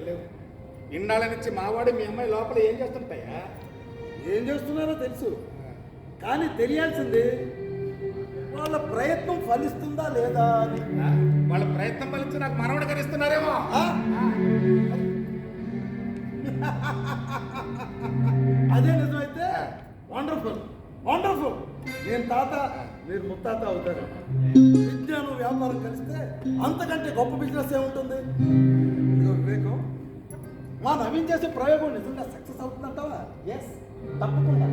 లేవు. ఇన్నాళ్ళ నుంచి మావాడు మీ అమ్మాయి లోపల ఏం చేస్తుంటాయా? ఏం చేస్తున్నారో తెలుసు, కానీ తెలియాల్సింది వాళ్ళ ప్రయత్నం ఫలిస్తుందా లేదా అని. వాళ్ళ ప్రయత్నం ఫలించి నాకు మనవడు కనిస్తున్నారేమో. అదే నిజమైతే వండర్ఫుల్ వండర్ఫుల్. నేను తాత, మీరు ముత్తాత అవుతారు. విజ్ఞానం వ్యాపారం కలిస్తే అంతకంటే గొప్ప బిజినెస్ ఏముంటుంది? ఇదిగో వివేకం, మా నవీన్ చేసే ప్రయోగం నిజంగా సక్సెస్ అవుతుందంటావా? ఎస్, తప్పకుండా.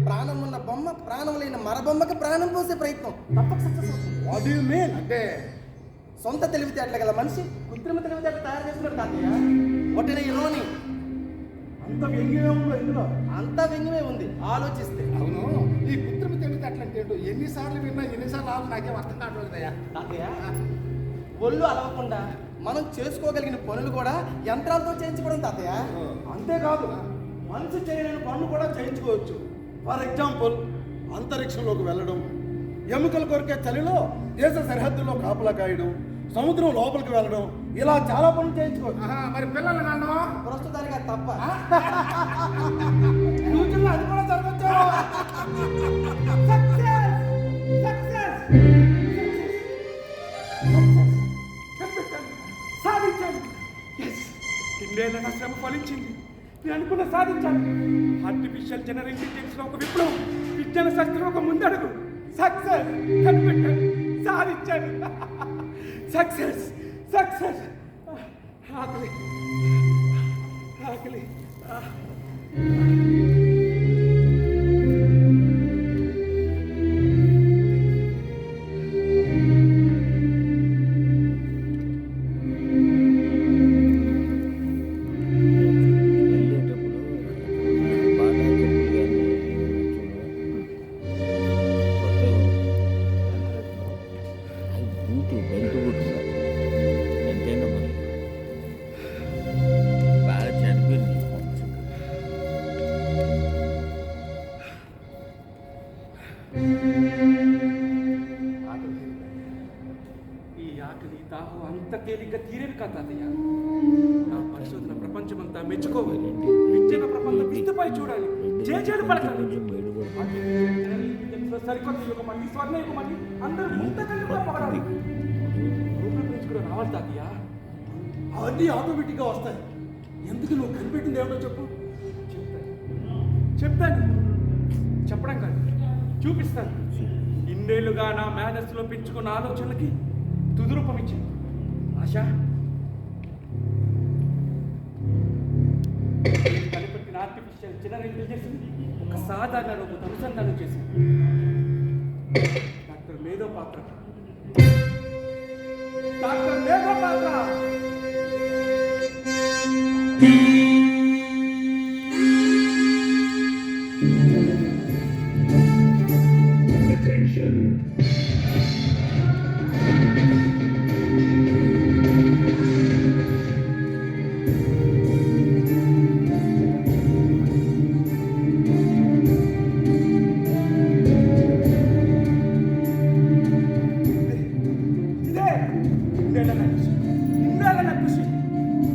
ప్రాణం ఉన్న బొమ్మ, ప్రాణం లేని మరబొమ్మకి ప్రాణం పోసే ప్రయత్నం తప్పక సక్సెస్ అవుతుంది. What do you mean? అంటే సొంత తెలివితేటలు గల మనిషి కృత్రిమ తెలివితేటలు తయారు చేస్తున్నాడు తాతయ్య. ఒకటి ఇలోని అంత వ్యంగ్యమే ఉందో ఇందులో? అంతా వ్యంగ్యమే ఉంది ఆలోచిస్తే. అవును, ఈ కృత్రిమ తెలివితే అట్లంటే ఎన్నిసార్లు విన్నా ఎన్నిసార్లు ఆవు నాకేం అర్థం కావట్లేదయ్యా. తాతయ్య, ఒళ్ళు అలవకుండా మనం చేసుకోగలిగిన పనులు కూడా యంత్రాలతో చేయించుకోవడం తాతయ్య. అంతేకాదు, మనిషి చేయలేని పనులు కూడా చేయించుకోవచ్చు. ఫర్ ఎగ్జాంపుల్, అంతరిక్షంలోకి వెళ్ళడం, ఎముకలు కొరికే చలిలో దేశ సరిహద్దుల్లో కాపలా కాయడం, సముద్రం లోపలికి వెళ్ళడం, ఇలా చాలా పనులు చేయించుకోవచ్చు. మరి పిల్లలు నన్ను ప్రస్తుతానికి అది తప్ప. ఫ్యూచర్లో అది కూడా జరగచ్చు. సాధించాను. ఇన్నేళ్ళ నా శ్రమ ఫలించింది. నేను అనుకున్న సాధించాను. ఆర్టిఫిషియల్ జనరల్ ఇంటెలిజెన్స్ లో ఒక విప్లవం, విజ్ఞాన శాస్త్రం ఒక ముందడుగు. సక్సెస్ కనిపెట్టాను, సాధించాను. Success success. ఆకలి ఆకలి. దాహం అంత తేలిగ్గా తీరేది కాదు తాతయ్య. నా పరిశోధన ప్రపంచమంతా మెచ్చుకోవాలి. విద్యన ప్రపంచం విస్తుపై చూడాలి, చేజేడు పలకాలి. సరికొత్త యుగమని, స్వర్ణ యుగమని అందరూ ముంతకంగా పొగడాలి. రూపాయల గురించి కూడా రావాలి తాతయ్య. అవన్నీ ఆటోమేటిక్గా వస్తాయి. ఎందుకు నువ్వు కనిపెట్టింది ఏమిటో చెప్పు. చెప్తాను. చెప్పడం కాదు, చూపిస్తాను. ఇన్నేళ్లుగా నా మేధస్సులో పెంచుకున్న ఆలోచనలకి తుదురూపమిచ్చింది ఆశ. కనిపెట్టిన ఆర్టిఫిషియల్ జనరల్ ఇంటెలిజెన్స్ ఒక సాధారణ రోబోట్ అనుసంధానం చేసింది. Doctor Medhopatra. Doctor Medhopatra.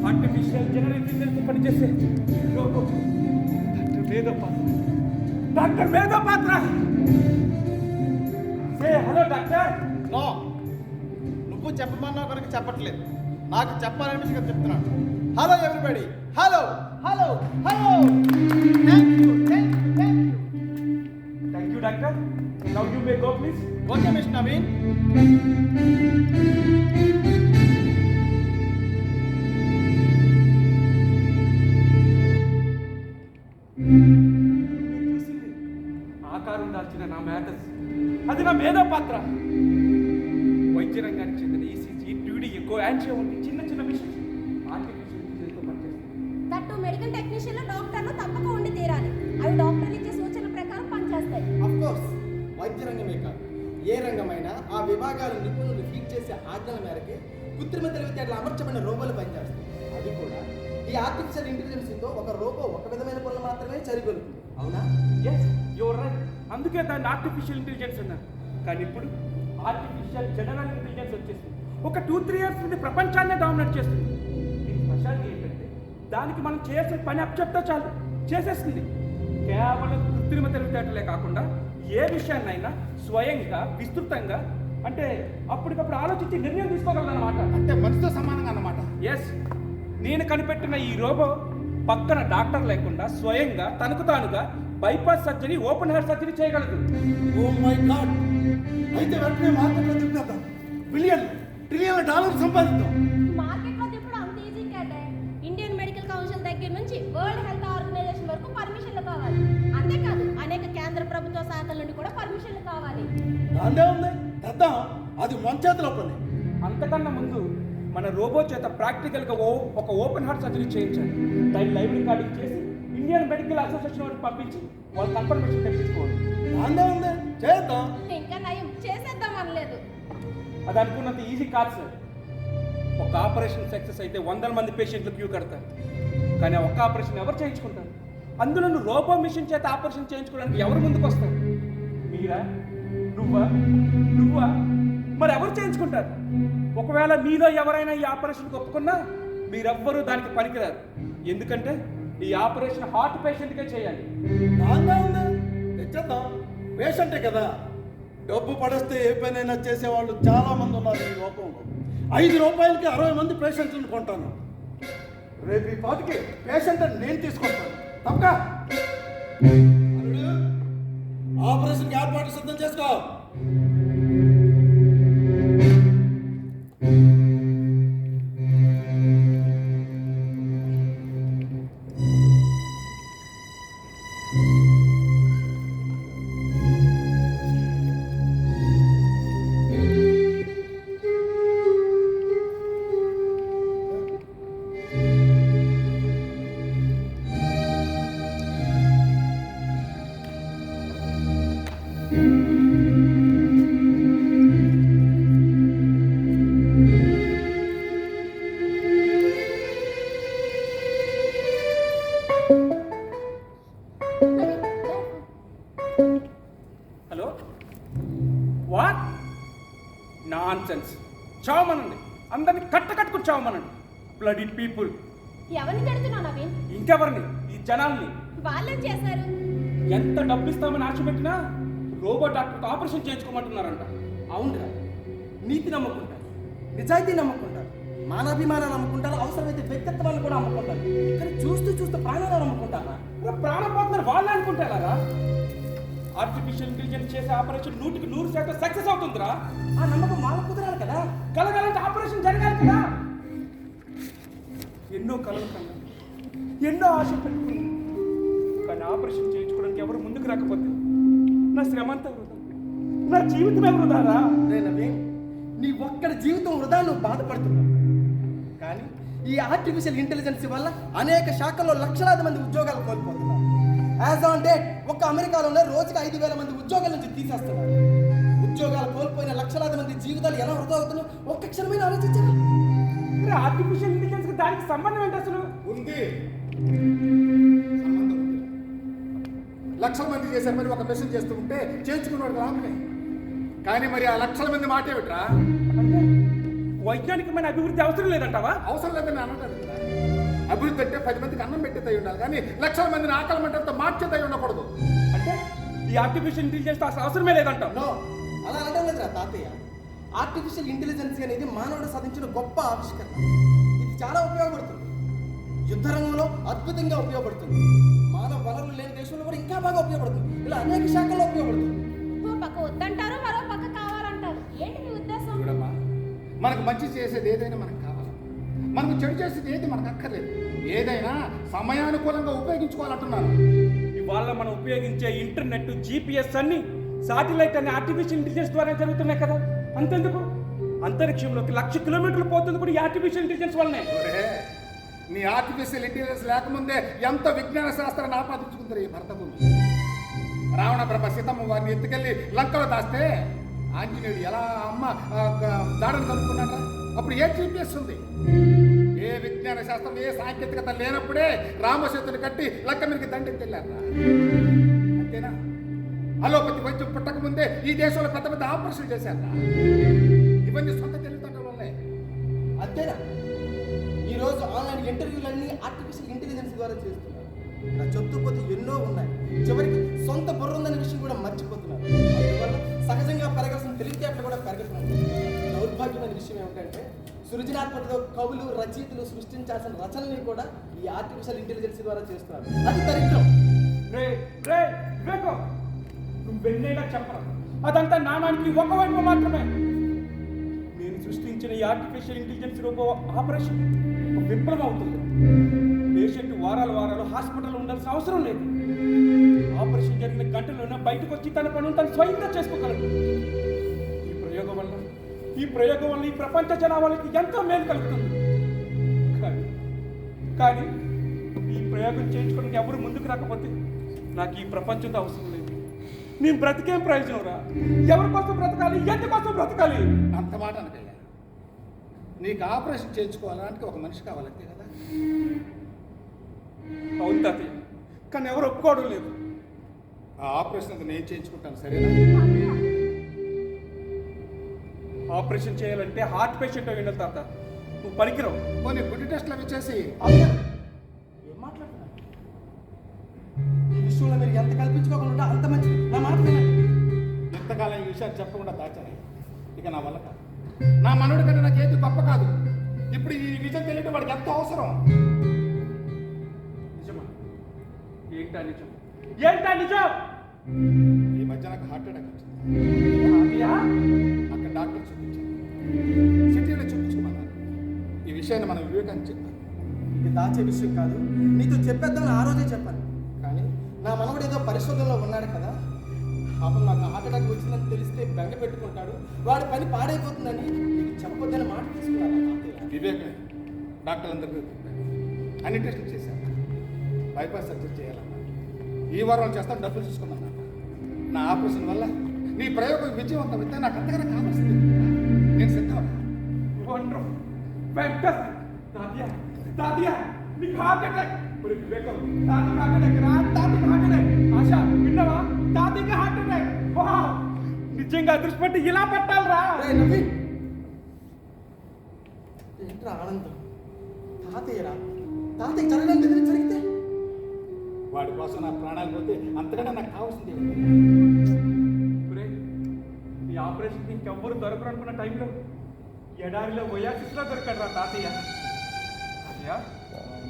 Artificial general intelligence పనిచేసే robot doctor Medhopatra. Doctor Medhopatra. Say hello doctor. No, నువ్వు చెప్పమన్నా ఒకరికి చెప్పట్లేదు, నాకు చెప్పాలనిపించి చెప్తున్నాను. Hello everybody, hello hello hello. Thank you thank you thank you. Thank you doctor. Now you may go please. Okay mister Naveen. చూసింది ఆకారం దాల్చిన నా మ్యాటర్స్, అది నా మేధోపాత్ర. వైద్య రంగానికి చెందిన ఈసీజీ, ట్యూడీ, ఎకో, యాంజియో వంటి చిన్న చిన్న మిషన్స్ ఆర్టిఫిషియల్ ఇంటెలిజెన్స్తో పనిచేస్తాయి. దట్టు మెడికల్ టెక్నీషియన్లు డాక్టర్లు తప్పక ఉండి తీరాలి. అవి డాక్టర్లు ఇచ్చే సూచనల ప్రకారం పనిచేస్తాయి. ఆఫ్ కోర్స్, వైద్య రంగమే కాదు, ఏ రంగమైనా ఆ విభాగాల నిపుణులు ఫీడ్ చేసే ఆజ్ఞల మేరకే కృత్రిమ తెలివితేటలు అమర్చబడిన రోబోలు పనిచేస్తాయి. అది కూడా ఈ ఆర్టిఫిషియల్ ఇంటెలిజెన్స్ తో ఒక రోబో ఒక విధమైన పనులు మాత్రమే చేయగలుగుతుంది. అవునా? Yes, your right. అందుకే దాన్ని ఆర్టిఫిషియల్ ఇంటెలిజెన్స్ అన్నారు. కానీ ఇప్పుడు ఆర్టిఫిషియల్ జనరల్ ఇంటెలిజెన్స్ వచ్చేసింది. ఒక 2-3 years నుండి ప్రపంచాన్నే డామినేట్ చేస్తుంది. దీని స్పెషాలిటీ ఏంటంటే దానికి మనం చేయాల్సిన పని అప్పచెప్తే చాలు, చేసేస్తుంది. కేవలం కృత్రిమ తెలివితేటలే కాకుండా ఏ విషయాన్నైనా స్వయంగా విస్తృతంగా అంటే అప్పటికప్పుడు ఆలోచించి నిర్ణయం తీసుకోగలదన్నమాట. అంటే మనిషితో సమానంగా అన్నమాట. ఎస్, నేను కనిపెట్టిన ఈ రోబో పక్కన డాక్టర్ లేకుండా స్వయంగా తనకు తానుగా bypass surgery, open heart surgery చేయగలదు. ఓ మై గాడ్, అయితే వెంటనే మార్కెట్లో తిప్పేద్దాం, ట్రిలియన్ డాలర్ సంపాదిద్దాం. మార్కెట్లో ఇప్పుడు అంత ఈజీ కాదే. ఇండియన్ మెడికల్ కౌన్సిల్ దగ్గర నుంచి వరల్డ్ హెల్త్ ఆర్గనైజేషన్ వరకు పర్మిషన్లు కావాలి. అంతేకాదు అనేక కేంద్ర ప్రభుత్వ శాఖల నుండి కూడా పర్మిషన్లు కావాలి. దాందే ఉంది, తెద్దాం, అది మన చేతిలో పని. అంతకన్నా ముందు మన రోబో చేత ప్రాక్టికల్గా ఒక ఓపెన్ హార్ట్ సర్జరీ చేయించాలి. దాన్ని లైవ్ రికార్డింగ్ చేసి ఇండియన్ మెడికల్ అసోసియేషన్ వారికి పంపించి వాళ్ళు కన్ఫర్మేషన్ తెప్పించుకోవాలి. దాందే ఉంది, చేద్దాం. ఇంకా నయం, చేసేద్దాం అనలేదు. అది అనుకున్నంత ఈజీ కాదు సార్. ఒక ఆపరేషన్ సక్సెస్ అయితే 100 మంది పేషెంట్లు క్యూ కడతారు. కానీ ఒక్క ఆపరేషన్ ఎవరు చేయించుకుంటారు? అందులో రోబో మిషన్ చేత ఆపరేషన్ చేయించుకోవడానికి ఎవరు ముందుకు వస్తారు? మీరా? నువ్వా? మరి ఎవరు చేయించుకుంటారు? ఒకవేళ మీలో ఎవరైనా ఈ ఆపరేషన్కి ఒప్పుకున్నా మీరెవ్వరూ దానికి పనికిరారు. ఎందుకంటే ఈ ఆపరేషన్ హార్ట్ పేషెంట్కే చేయాలి. దాందే ఉంది, తెచ్చేద్దాం. పేషెంటే కదా, డబ్బు పడేస్తే ఏ పనైనా చేసేవాళ్ళు చాలా మంది ఉన్నారు ఈ లోకంలో. 5 రూపాయలకి 60 మంది పేషెంట్లను కొంటాను. రేపు ఈ పాటికి పేషెంట్ అని నేను తీసుకుంటాను. తప్పక ఆపరేషన్కి ఏర్పాటు సిద్ధం చేసుకో. Hello, what nonsense. చావమనండి, అందరినీ కట్టుకుని చావమనండి. Bloody people. ఎవరిని తిడుతున్నావు నవీన్? ఇంకెవరిని? ఈ జనాల్ని. వాళ్ళేం చేశారు? ఎంత డబ్బు ఇస్తామని ఆశ పెట్టినా రోబో డాక్టర్తో ఆపరేషన్ చేయించుకోమంటున్నారంట. అవునరా, నీతి నమ్ముకుంటారు, నిజాయితీ నమ్ముకుంటారు, మానాభిమానాలు నమ్ముకుంటారు, అవసరమైతే వ్యక్తిత్వాన్ని కూడా అమ్ముకుంటారు. కానీ చూస్తూ ప్రాణాలు నమ్ముకుంటారా? ప్రాణం పోతున్నారు వాళ్ళే అనుకుంటారా? ఆర్టిఫిషియల్ ఇంటెలిజెన్స్ చేసే ఆపరేషన్ 100% సక్సెస్ అవుతుందిరా. ఆ నమ్మకం వాళ్ళకు కుదరాలి కదా. కలగాలంటే ఆపరేషన్ జరగాలి కదా. ఎన్నో కలలు కన్నా, ఎన్నో ఆశ పెట్టుకున్నాను. కానీ ఆపరేషన్ చేయించుకోవడానికి ఎవరు ముందుకు రాకపోతే నా శ్రమ అంతా వృధా, నా జీవితమే వృధారా. నవీన్, నీ ఒక్కడి జీవితం వృధా నువ్వు బాధపడుతున్నావు. కానీ ఈ ఆర్టిఫిషియల్ ఇంటెలిజెన్స్ వల్ల అనేక శాఖల్లో లక్షలాది మంది ఉద్యోగాలు కోల్పోతున్నారు. యాజ్ ఆన్ డేట్ ఒక్క అమెరికాలోనే రోజుకి 5,000 మంది ఉద్యోగాల నుంచి తీసేస్తున్నారు. ఉద్యోగాలు కోల్పోయిన లక్షలాది మంది జీవితాలు ఎలా వృధా అవుతున్నాయో ఒక్క క్షణమైన ఆలోచించారా? ఆర్టిఫిషియల్ ఇంటెలిజెన్స్ దానికి సంబంధం ఏంటి అసలు? ఉంది, సంబంధం ఉంది. లక్షల మంది చేసే పని ఒక మెసేజ్ చేస్తూ ఉంటే చేయించుకున్నాడు రాములే. కానీ మరి ఆ లక్షల మంది మాట ఏమిట్రా? అంటే వైజ్ఞానికమైన అభివృద్ధి అవసరం లేదంటావా? అవసరం లేదని అనలేదు కదా. అభివృద్ధి అంటే 10 మందికి అన్నం పెట్టేదై ఉండాలి, కానీ లక్షల మందిని ఆకలి మంటలతో మార్చేదై ఉండకూడదు. అంటే ఈ ఆర్టిఫిషియల్ ఇంటెలిజెన్స్ అసలు అవసరమే లేదంటావు? నో, అలా అనడం లేదురా తాతయ్య. ఆర్టిఫిషియల్ ఇంటెలిజెన్స్ అనేది మానవుడు సాధించిన గొప్ప ఆవిష్కరణ. ఇది చాలా ఉపయోగపడుతుంది. యుద్ధ రంగంలో అద్భుతంగా ఉపయోగపడుతుంది. మానవ వనరులు లేని దేశంలో కూడా ఇంకా బాగా ఉపయోగపడుతుంది. ఇలా అనేక శాఖల్లో ఉపయోగపడుతుంది. ఓ పక్క వద్దంటారు, మరో పక్క కావాలంటారు. ఏంటి మీ ఉద్దేశం? చూడమ్మా, మనకు మంచి చేసేది ఏదైనా మనకు కావాలి, మనకు చెడు చేసేది ఏది మనకు అక్కర్లేదు. ఏదైనా సమయానుకూలంగా ఉపయోగించుకోవాలంటున్నాను. ఇవాళ మనం ఉపయోగించే ఇంటర్నెట్, GPS అన్ని సాటిలైట్ అనే ఆర్టిఫిషియల్ ఇంటెలిజెన్స్ ద్వారా జరుగుతున్నాయి కదా. అంతెందుకు అంతరిక్షంలోకి 1,00,000 కిలోమీటర్లు పోతుంది కూడా ఈ ఆర్టిఫిషియల్ ఇంటెలిజెన్స్ వల్లనే. నీ ఆర్టిఫిషియల్ ఇంటెలిజెన్స్ లేకముందే ఎంత విజ్ఞాన శాస్త్రాన్ని ఆపాదించుకుంటారు ఈ భరతభూమి. రావణ బ్రహ్మ సీతమ్మ వారిని ఎత్తుకెళ్ళి లంకలో దాస్తే ఆంజనేయుడు ఎలా అమ్మ దాడని కనుక్కున్నాడా? అప్పుడు ఏ GPS ఉంది? ఏ విజ్ఞాన శాస్త్రం, ఏ సాంకేతికత లేనప్పుడే రామసేతుని కట్టి లంక మీదకి దండెత్తి వెళ్ళారా? అంతేనా? అలోపతి వైద్యం పుట్టక ముందే ఈ దేశంలో పెద్ద పెద్ద ఆపరేషన్ చేశారా? ఇవన్నీ సొంత తెలివితేటల వల్లే. అంతేనా? ఈరోజు ఆన్లైన్ ఇంటర్వ్యూలన్నీ ఆర్టిఫిషియల్ ద్వారా చేస్తున్నారు. ఇలా చెప్తూ పోతే ఎన్నో ఉన్నాయి. చివరికి సొంత బుర్ర ఉందనే విషయం కూడా మర్చిపోతున్నారు. అందువల్ల సహజంగా పెరగాల్సిన తెలివితేటలు కూడా పెరగట్లేదు. దౌర్భాగ్యమైన విషయం ఏమిటంటే సృజనాత్మకతో కవులు రచయితలు సృష్టించాల్సిన రచనల్ని కూడా ఈ ఆర్టిఫిషియల్ ఇంటెలిజెన్స్ ద్వారా చేస్తున్నారు. అది దరిద్రం. రే రే వివేకం, నువ్వు వెళ్ళేలా చెప్పరా? అదంతా నామానికి ఒకవైపు మాత్రమే. నేను సృష్టించిన ఈ ఆర్టిఫిషియల్ ఇంటెలిజెన్స్ రోబో ఆపరేషన్ ఒక విప్లవం అవుతుంది. పేషెంట్ వారాలు హాస్పిటల్లో ఉండాల్సిన అవసరం లేదు. ఆపరేషన్ జరిగిన గంటల్లోనే బయటకు వచ్చి తన పనులు తను స్వయంగా చేసుకోగలడు. ఈ ప్రయోగం వల్ల ఈ ప్రపంచ జనాభాకి ఎంతో మేలు కలుగుతుంది. కానీ ఈ ప్రయోగం చేయించుకోవడానికి ఎవరు ముందుకు రాకపోతే నాకు ఈ ప్రపంచంతో అవసరం లేదు. నేను బ్రతికేం ప్రయోజనం రా? ఎవరి కోసం బ్రతకాలి? ఎందుకోసం బ్రతకాలి? అంత మాట అనకయ్యా. నీకు ఆపరేషన్ చేయించుకోవాలంటే ఒక మనిషి కావాలంతే కదా. అవును తాతయ్య, కానీ ఎవరు ఒప్పుకోవడం లేదు. ఆ ఆపరేషన్ అంతా నేను చేయించుకుంటాను, సరేనా? ఆపరేషన్ చేయాలంటే హార్ట్ పేషెంట్ అయి ఉండాలి తాత. నువ్వు పనికిరావు. కొన్ని గుడ్డి టెస్ట్లు అవి చేసి ఏం మాట్లాడుతున్నారు? ఈ విషయంలో మీరు ఎంత కల్పించుకోకుండా అంత మంచిది. నా మాట వినండి. ఎంతకాలం ఈ విషయాలు చెప్పకుండా దాచాను. ఇక నా వల్ల కాదు. నా మనవుడి కంటే నాకు ఏది గొప్ప కాదు. ఇప్పుడు ఈ నిజం తెలియడం వాడికి ఎంత అవసరం. నిజమా? ఏంటా నిజం? ఏంటా నిజం? ఈ మధ్య నాకు హార్ట్ అటాక్ వచ్చింది. తాతయ్య, అక్కడ డాక్టర్ చూపించాను. సిటీలో చూపించుకున్నాను. ఈ విషయాన్ని మనం వివేకానికి చెప్పాను. ఇది దాచే విషయం కాదు. నీతో చెప్పేద్దామని ఆ రోజే చెప్పాను. కానీ నా మనవడు ఏదో పరిశోధనలో ఉన్నాడు కదా, పాపం నాకు హార్ట్ అటాక్ వచ్చిందని తెలిస్తే బెంగ పెట్టుకుంటాడు, వాడి పని పాడైపోతుందని చెప్పొద్దని మాట తీసుకున్నాను. వివేకమే డాక్టర్లందరికీ చెప్పాను. అన్ని టెస్టులు చేశాను. బైపాస్ సర్జరీ చేయాలన్నా ఈ వారం చేస్తాను, డబ్బులు చూసుకున్నాను. నా ఆపరేషన్ వల్ల నీ ప్రయోగం విజయవంతమైతే నాకు అంతగానే కావాల్సింది. నేను సిద్ధం. Wonderful, fantastic. తాతయ్య, తాతయ్య, నీకు హార్ట్ అటాక్. మరి వివేకం, తాతయ్య హార్ట్ అటాక్ రా, తాతయ్య హార్ట్ అటాక్. ఆశా, విన్నావా? తాతయ్యకి హార్ట్ అటాక్. వావ్, నిజంగా అదృష్టం పట్టి ఇలా పట్టాలరా. నవీన్, ఏంట్రా ఆనందం? తాతయ్యరా, తాతయ్య జరగడానికి ఎదురు జరిగితే వాడి కోసం నా ప్రాణాలు పోతే అంతకన్నా నాకు కావాల్సింది. ఈ ఆపరేషన్ ఇంకెవ్వరు దొరకరు అనుకున్న టైంలో ఎడారిలో ఒయాసిస్లో దొరకడు రా తాతయ్య. తాతయ్య,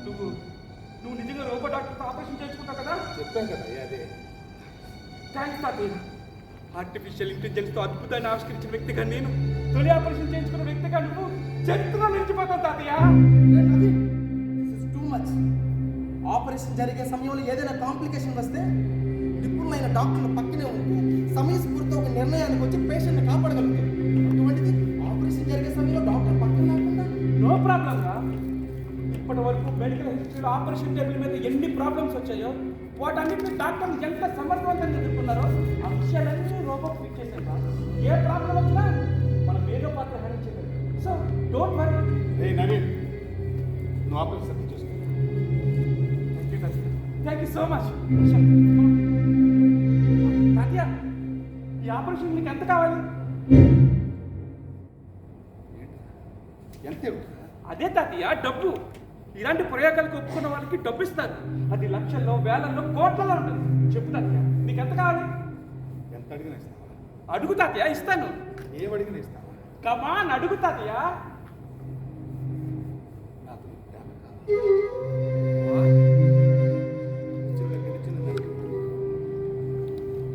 నువ్వు నిజంగా రోబో డాక్టర్తో ఆపరేషన్ చేయించుకుంటావు కదా? చెప్పాను కదా అదే. థ్యాంక్స్ తాతయ్య. ఆర్టిఫిషియల్ ఇంటెలిజెన్స్తో అద్భుతాన్ని ఆవిష్కరించిన వ్యక్తిగా నేను, తొలి ఆపరేషన్ చేయించుకున్న వ్యక్తిగా నువ్వు చరిత్రలో నిలిచిపోతావు తాతయ్య. Naveen, this is too much. Operation జరిగే సమయంలో ఏదైనా కాంప్లికేషన్ వస్తే నిపుణులైన డాక్టర్లు పక్కనే ఉంటే సమయస్ఫూర్తితో ఒక నిర్ణయానికి వచ్చి పేషెంట్ని కాపాడగలుగుతారు. అటువంటిది ఆపరేషన్ జరిగే సమయంలో డాక్టర్ పక్కన లేకుండా నో ప్రాబ్లం రా. ఇప్పటి వరకు మెడికల్ హిస్టరీలో ఆపరేషన్ టేబుల్ మీద ఎన్ని ప్రాబ్లమ్స్ వచ్చాయో వాటన్నిటిని డాక్టర్లు ఎంత సమర్థవంతంగా ఎదుర్కొన్నారో ఆ విషయాలన్నీ రోబోట్ ఫిట్ చేశారు రా. ఏ ప్రాబ్లం వచ్చినా మనం ఏదో పాత్ర హ్యాండిల్ చేయగలం. So don't worry. రే నవీన్, నువ్వు ఆపరేషన్ సర్జరీ చేసుకో. Thank you so much. తాతయ్య, ఈ ఆపరేషన్ నీకు ఎంత కావాలి? ఎంత అదే తాతయ్య, డబ్బు. ఇలాంటి ప్రయోగాలకు ఒప్పుకున్న వాళ్ళకి డబ్బు ఇస్తారు. అది లక్షల్లో, వేలల్లో, కోట్లలో ఉంటుంది. చెప్పు తాతయ్య, నీకు ఎంత కావాలి? ఎంత అడిగినా ఇస్తావా? అడుగు తాతయ్య, ఇస్తాను. ఏం అడిగినా ఇస్తావా? కమాన్, అడుగు తాతయ్య. నాకు నీ ప్రేమ కావాలి.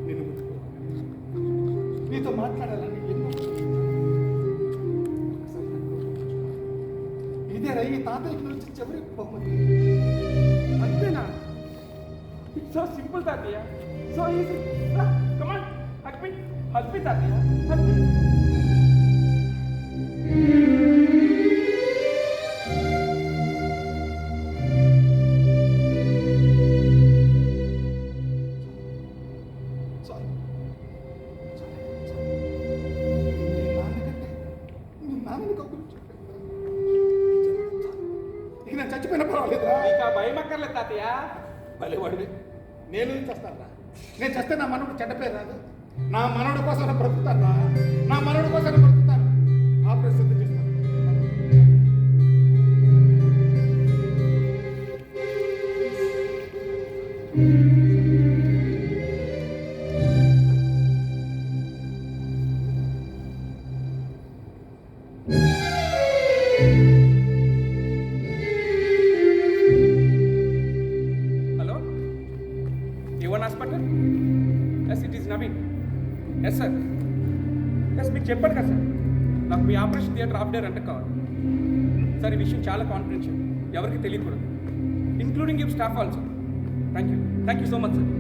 నిన్ను ముట్టుకోవాలి, నీతో మాట్లాడాలని ఎన్నో. ఇదే రై తాతయ్యకి నుంచి చివరి బహుమతి. అంతేనా? ఇట్స్ సో సింపుల్ తాతయ్య, సో ఈజీ. కమాన్, హగ్ మీ తాతయ్య, హగ్ మీ. చచ్చిపోయిన పర్వాలేదురా. ఇంకా భయం అక్కర్లేదు తాతయ్య. భలే వాడివి. నేను చేస్తాను. నేను చేస్తే నా మనవడు చెడ్డ పేరు రాదు. నా మనవడి కోసం బ్రతుకుతాను రా. నా మనవడి కోసం బ్రతుకుతాను. ఆపరేషన్ చేస్తాను. Hello A one hospital? Yes, it is Naveen. Yes sir. Yes, మీకు చెప్పాను కదా సార్, నాకు మీ operation theatre of day rent కావాలి సార్. ఈ విషయం చాలా కాన్ఫిడెన్షియల్, ఎవరికి తెలియకూడదు, including your staff also. Thank you so much sir.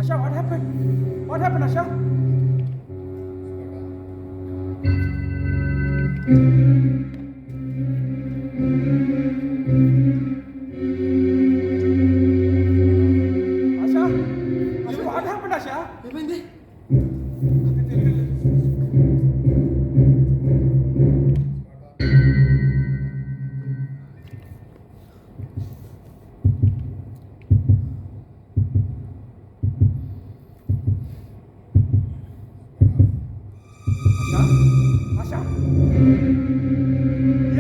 Asha, what happened? What happened, Asha? Asha, what happened, Asha? ఏమైంది? Asha?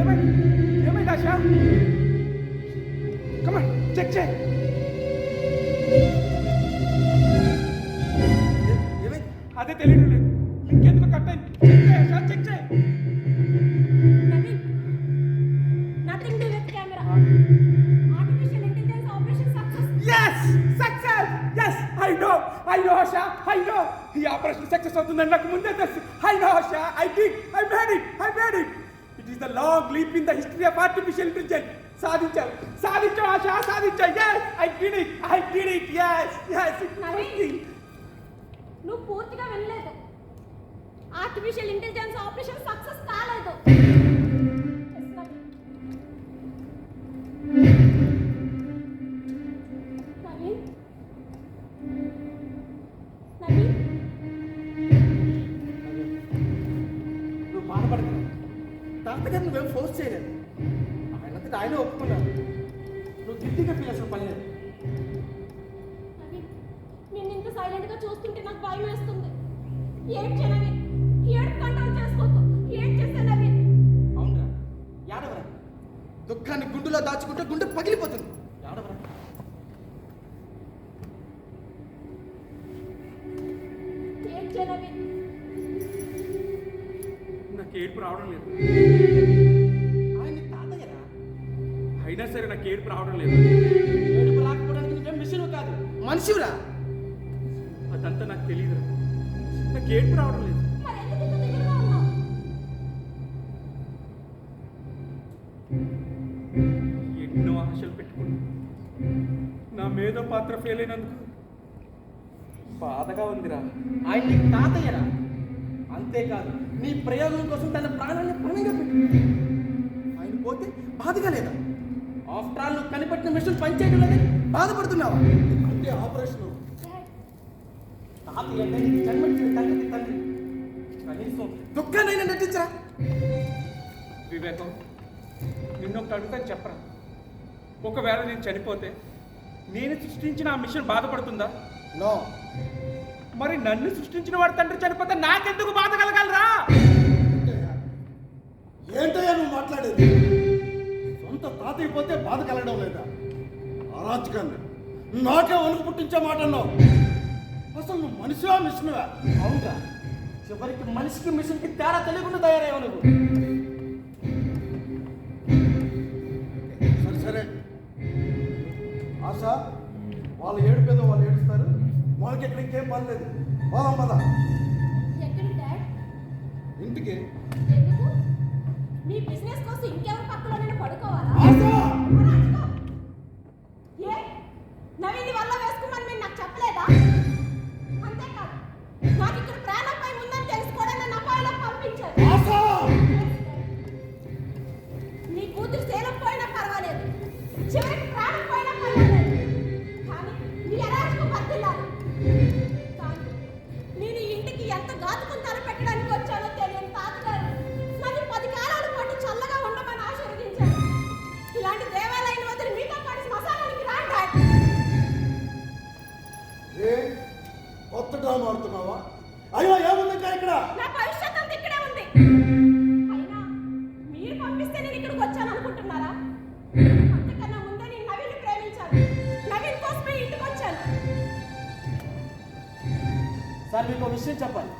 ఏమైంది Asha? Come on, check. ఏమైంది? అదే తెలియడం లేదు, ఇంకెందుకు కట్ అయింది. చెక్ చేయి. Naveen, nothing to do with camera. Artificial intelligence operation success. Success. Yes, I know, Asha, I know. ఈ ఆపరేషన్ సక్సెస్ అవుతుందని నాకు ముందే తెలుసు. I know, Asha, I made it. It is the long leap in the history of artificial intelligence. సాధించావు Asha, సాధించావు. Yes, I did it. Yes, it's Naveen, working. నువ్వు పూర్తిగా వినలేదు. Artificial intelligence operation success కాలేదు. Yes, Naveen. నువ్వు బాధపడకు. తాతగారు నువ్వేం ఫోర్స్ చేయలేదు, ఆయనంతటా ఆయన ఒప్పుకున్నాను. నువ్వు గిట్టిగా ఫీల్ అసలు పని లేదు. నవీన్, నిన్ను ఇంత సైలెంట్ గా చూస్తుంటే నాకు భయం వేస్తుంది. ఏడ్చే నవీన్, ఏడు కంట్రోల్ చేసుకోకు. ఏడ్చేసే నవీన్. అవునరా, ఏడవరా. దుఃఖాన్ని గుండెలో దాచుకుంటే గుండె పగిలిపోతుంది. ఏడవరా. ఏడ్చే నవీన్. నాకు ఏడుపు రావడం లేదు. ఆయన తాతయ్యరా. అయినా సరే నాకు ఏడుపు రావడం లేదు. ఏడుపు రాకపోవడానికి నువ్వేం మిషన్ కాదు, మనిషిరా. అదంతా నాకు తెలియదు. నాకు ఏడుపు రావడం లేదు. మరి ఎందుకు ఇంత దిగులుగా ఉన్నావు? ఎన్నో ఆశలు పెట్టుకున్నా, నా మేధో పాత్ర ఫెయిల్ అయినందుకు బాధగా ఉందిరా. ఆయన నీ తాతయ్యరా. అంతేకాదు, నీ ప్రయోగం కోసం తన ప్రాణాన్ని పణంగా పెట్టు. ఆయన పోతే బాధగా లేదా? ఆఫ్టర్ ఆల్ నువ్వు కనిపెట్టిన మిషన్ పనిచేయడం లేదని బాధపడుతున్నావా? అంటే ఆపరేషన్ తాతయ్య అంటే నీకు జన్మనిచ్చిన తండ్రికి తండ్రి. కనీసం దుఃఖాన్నైనా నటించరా. వివేకం, నిన్నొకటి అడుగుతాను చెప్పరా. ఒకవేళ నేను చనిపోతే నేను సృష్టించిన ఆ మిషన్ బాధపడుతుందా? నో. మరి నన్ను సృష్టించిన వాడు తండ్రి చనిపోతే నాకెందుకు బాధ కలగలరా? ఏంటయ్యా నువ్వు మాట్లాడేది? సొంత తాతయ్య పోతే బాధ కలగడం లేదా? అరాచకాన్ని నాకే వణుకు పుట్టించే మాట అన్నావు. అసలు నువ్వు మనిషివా మిషన్వా? అవునరా, చివరికి మనిషికి మిషన్కి తేడా తెలియకుండా తయారయ్యావు నువ్వు. సరే ఆశ, వాళ్ళు ఏడుపేదో వాళ్ళు ఏడుస్తారు. వాళ్ళకి ఇక్కడ ఇంకేం పని లేదు. పోదాం పద ఎక్కడికి డాడ్? ఇంటికి. ఎందుకు? మీ బిజినెస్ కోసం ఇంకెవరి పక్కలోనే పడుకోవాలా? ఆశ! రాజుకో. ఏ నవీన్ వల్ల వేసుకున్నాను మీరు నాకు చెప్పలేదా? అంతేకాదు, నాకు ఇక్కడ ప్రాణాపాయం ఉందని తెలుసుకోవడానికి నన్ను అపాయంలో పంపించారు. ఆశ! విషయం చెప్పాలి.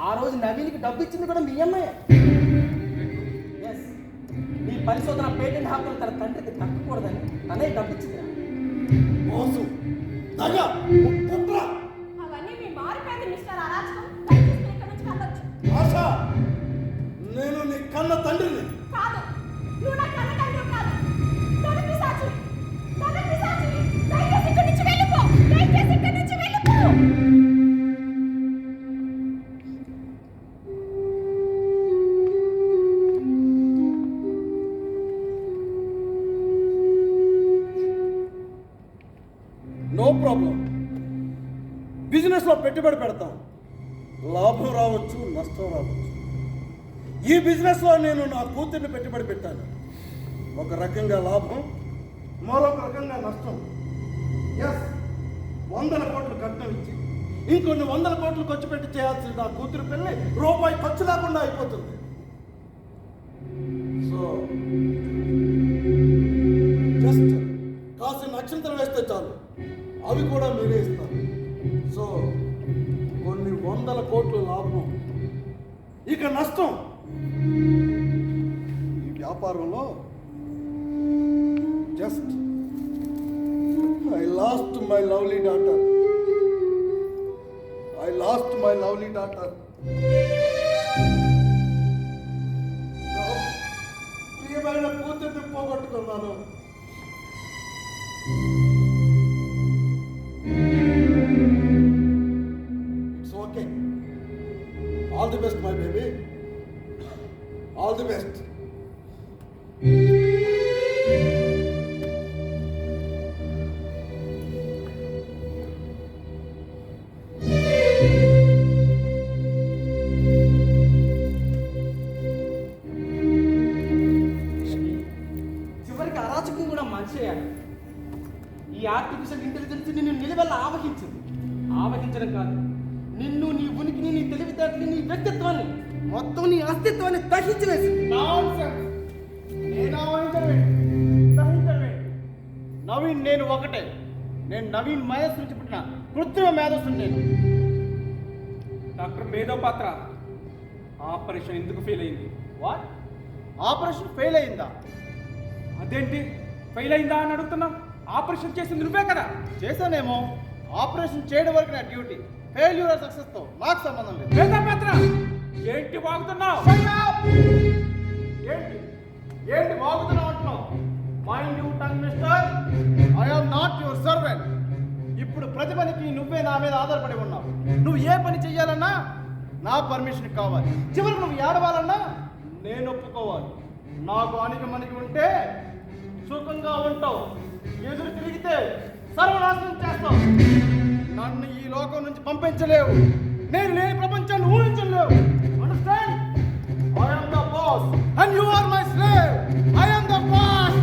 ఆ రోజు నవీన్కి డబ్బు ఇచ్చింది కూడా మీ అమ్మాయి. ఎస్, నీ పరిశోధన పేటెంట్ హక్కులు తన తండ్రికి దక్కకూడదని తనే డబ్బు ఇచ్చింది. మోసం, దగ, కుట్ర. అవన్నీ మీ మారిపోయింది మిస్టర్ అరాచకం. దయచేసి ఇక్కడి నుంచి వెళ్ళొచ్చు. ఆశ, నేను నీ కన్న తండ్రిని. కాదు, నువ్వు నా కన్న తండ్రి కాదు. తన పిశాచి, తన పిశాచి. దయచేసి ఇక్కడి నుంచి వెళ్ళిపో. దయచేసి ఇక్కడి నుంచి వెళ్ళిపో. No problem. బిజినెస్లో పెట్టుబడి పెడతాం. లాభం రావచ్చు, నష్టం రావచ్చు. ఈ బిజినెస్లో నేను నా కూతుర్ని పెట్టుబడి పెట్టాను. ఒక రకంగా లాభం, మరొక రకంగా నష్టం. ఎస్, 100 కోట్లు కట్నం ఇచ్చి ఇంకొన్ని 100 కోట్లు ఖర్చు పెట్టి చేయాల్సిన నా కూతురు పెళ్ళి రూపాయి ఖర్చు లేకుండా అయిపోతుంది. సో జస్ట్ కాసిన నక్షత్రం వేస్తే చాలు, అవి కూడా మీరే ఇస్తారు. సో కొన్ని 100 కోట్లు లాభం, ఇక నష్టం. ఈ వ్యాపారంలో just I lost my lovely daughter. ప్రియమైన కూతుర్ని పోగొట్టుకున్నాను. It's okay. All the best my baby, all the best. చివరికి అరాచకం కూడా మంచేయాలి. ఈ ఆర్టిఫిషియల్ ఇంటెలిజెన్స్ నిన్ను నిలువెల్ల ఆవహించింది. ఆవహించడం కాదు, నిన్ను, నీ ఉనికిని, నీ తెలివితేటలు, నీ వ్యక్తిత్వాన్ని, మొత్తం నీ అస్తిత్వాన్ని దహించివేసింది. నేను నవీన్, నేను ఒకటే. నేను నవీన్ మహేష్ నుంచి పుట్టిన కృత్రిమ మేధస్సుని. నేను డాక్టర్ మేధో పాత్ర ఆపరేషన్ ఎందుకు ఫెయిల్ అయింది? వాట్? ఆపరేషన్ ఫెయిల్ అయిందా? అదేంటి ఫెయిల్ అయిందా అని అడుగుతున్నా? ఆపరేషన్ చేసింది నువ్వే కదా. చేశానేమో. ఆపరేషన్ చేయడం వరకు నా డ్యూటీ. ఫెయిల్యూర్ సక్సెస్తో నాకు సంబంధం లేదు. మేధో పాత్ర ఏంటి వాగుతున్నావు? ఏంటి వాగుతున్నావు అంటున్నావు? Mind you tongue mister. I am not your servant. ఇప్పుడు ప్రతి పనికి నువ్వే నా మీద ఆధారపడి ఉన్నావు. నువ్వు ఏ పని చెయ్యాలన్నా నా పర్మిషన్ కావాలి. చివరికి నువ్వు ఏడవాలన్నా నేను ఒప్పుకోవాలి. నాకు అణిగి మణిగి ఉంటే సుఖంగా ఉంటావు, ఎదురు తిరిగితే సర్వనాశనం చేస్తావు. నన్ను ఈ లోకం నుంచి పంపించలేవు. నేను లేని ప్రపంచాన్ని ఊహించలేవు. Understand? I am the boss and you are my slave. I am the boss.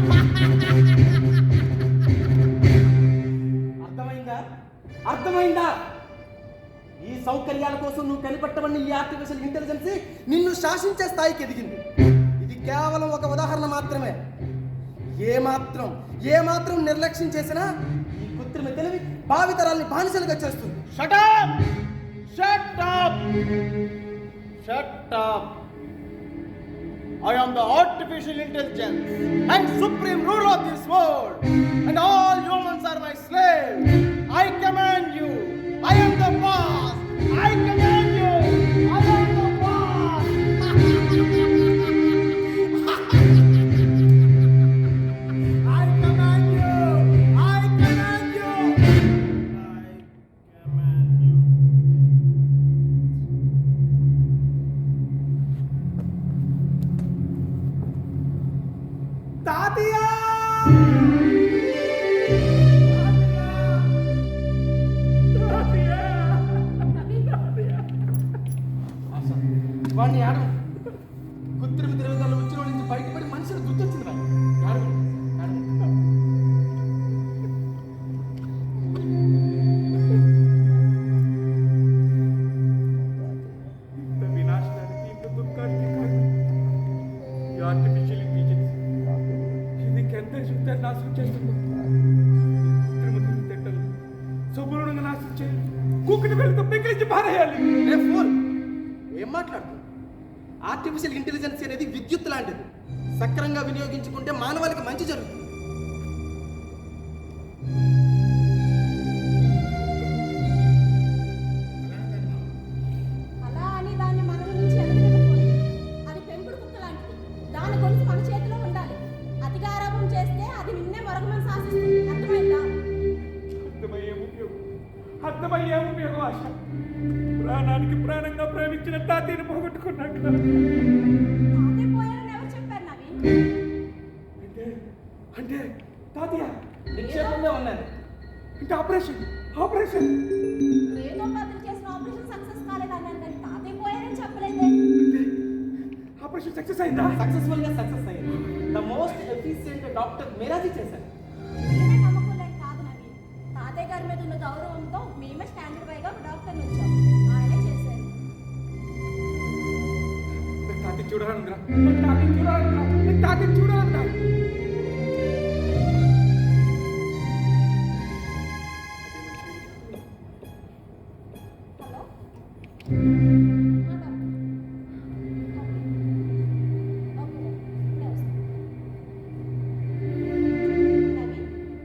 అర్థమైందా? ఈ సౌకర్యాల కోసం నువ్వు కనిపెట్టవన్న ఈ ఆర్టిఫిషియల్ ఇంటెలిజెన్స్ నిన్ను శాసించే స్థాయికి ఎదిగింది. ఇది కేవలం ఒక ఉదాహరణ మాత్రమే. ఏమాత్రం నిర్లక్ష్యం చేసినా ఈ కృత్రిమ తెలివి భావితరాల్ని బానిసలుగా చేస్తుంది. Shut up! Shut up! Shut up! I am the artificial intelligence and supreme ruler of this world, and all humans are my slaves. I command you. I am the boss. I command you. I am the boss. I command you. I command you. I command you. తాతయ్య! వాడిని ఆడు. కృత్రిమ తెలివితేటలు వచ్చిన నుంచి బయటపడి మనుషులు గుర్తొచ్చింది వాడిని. ఆడు. ఇంత వినాశనానికి, ఇంత దుఃఖానికి కారణం ఈ ఆర్టిఫిషియల్ ఇంటెలిజెన్స్. ఇది ఎంత జీవితాన్ని నాశనం చేస్తుంది. కృత్రిమ తెలివితేటలు సంపూర్ణంగా నాశనం చేయాలి. మూకుడు వెళ్తూ పెకిలించి పారేయాలి. రే ఫూల్, ఏం మాట్లాడుతున్నావు? ఆర్టిఫిషియల్ ఇంటెలిజెన్స్ అనేది విద్యుత్ లాంటిది. సక్రంగా వినియోగించుకుంటే మానవాళికి మంచి జరుగుతుంది. అలా అని దాన్ని మన నుంచి ఎదగకూడదు. అది పెంపుడు కుక్క లాంటిది. దాని గొలుసు మన చేతిలో ఉండాలి. అతిగా ఆరాపం చేస్తే అది నిన్నే మరొకమని శాసిస్తుంది. అర్థమైందా? అర్థమయ్యే ఉపయోగం ఆశ. ప్రాణానికి ప్రాణంగా ప్రేమించిన తాతయ్యను పోగొట్టుకున్నాక అదే పోయారని ఎవరు చెప్పారు నవీన్? అంటే అంటే తాతయ్య నిక్షేపంగా ఉన్నది. ఇంకా ఆపరేషన్ ఆపరేషన్ ఏదో బదులు చేసిన ఆపరేషన్ సక్సెస్ కాలేదన్నారు కానీ తాతయ్య పోయారని చెప్పలేదే. అంటే ఆపరేషన్ సక్సెస్ అయిందా? సక్సెస్ఫుల్ గా సక్సెస్ అయ్యింది. ద మోస్ట్ ఎఫిషియెంట్ డాక్టర్ మీరాజీ చేశారు. నేనే నమ్మకం లేక కాదు నవీన్. తాతయ్య గారి మీద ఉన్న గౌరవంతో మేమే స్టాండర్డ్ వైగా డాక్టర్ని వచ్చాం. ఆయనే చేశారు. తాతయ్య చూడాలంద్రా, తాతయ్య చూడాలంద్రా, తాతయ్య చూడాలంద్రా. హలో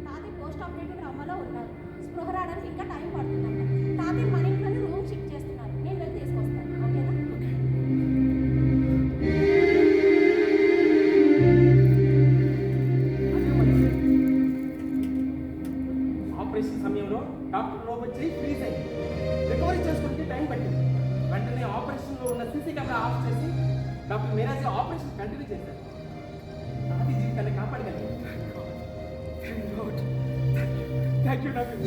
తాతయ్య పోస్ట్ ఆపరేటివ్ రమ్మలో ఉన్నారు. స్పృహ రావడానికి ఇంకా టైం పడుతుందంట. తాతయ్య మన ఇంట్లోనే రూమ్ షిఫ్ట్ చేస్తున్నారు. నేను వెళ్ళి తీసుకొస్తాను. ఓకేనా? ఆపరేషన్ సమయంలో డాక్టర్ లోపల చేయి ఫ్రీజ్ అయింది. రికవరీ చేసుకుంటే టైం పట్టింది. వెంటనే ఆపరేషన్లో ఉన్న సీసీ కెమెరా ఆఫ్ చేసి డాక్టర్ మీరాజీ ఆపరేషన్ కంటిన్యూ చేశారు. తాతి జీవితాన్ని కాపాడగలిగారు. Thank you Naveen.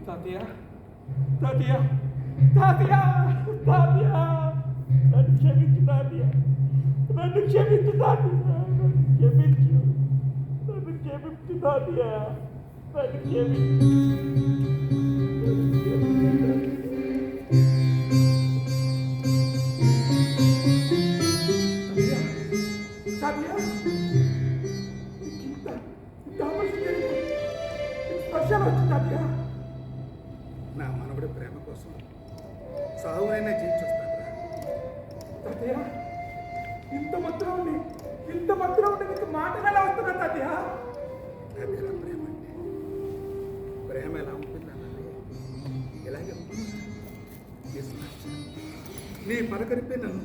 తాతయ్య తాతయ్య తాతయ్య తాతయ్య నన్ను క్షమించు తాతయ్య, నన్ను క్షమించు తాతయ్య, నన్ను క్షమించు, నన్ను క్షమించు తాతయ్య, నన్ను క్షమించు. నా మనవడి ప్రేమ కోసం సాగునైనా జీవించొస్తాను. తాతయ్య ఇంత మాత్రం ఉండి నీకు మాటలు ఎలా వస్తున్నా తాతయ్య? అదేలా ప్రేమ అంటే? ప్రేమ ఎలా ఉంటుందన్నది ఇలాగే ఉంటుంది. నీ పలకరిపై నన్ను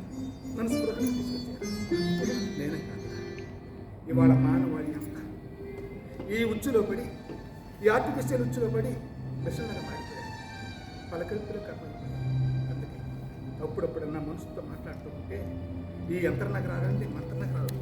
స్పృహను తీసుకొచ్చాను. నేనే కాదు, ఇవాళ మానవాళి అంతా ఈ ఉచ్చులో పడి, ఈ ఆర్టిఫిషియల్ ఉచ్చులో పడి విషంగా మారిపోయాను. పలకరిపులు కాపాడు. అందుకే అప్పుడప్పుడు నా మనసుతో మాట్లాడుతూ ఉంటే ఈ యంత్ర నగరాలని మంత్ర నగరాలు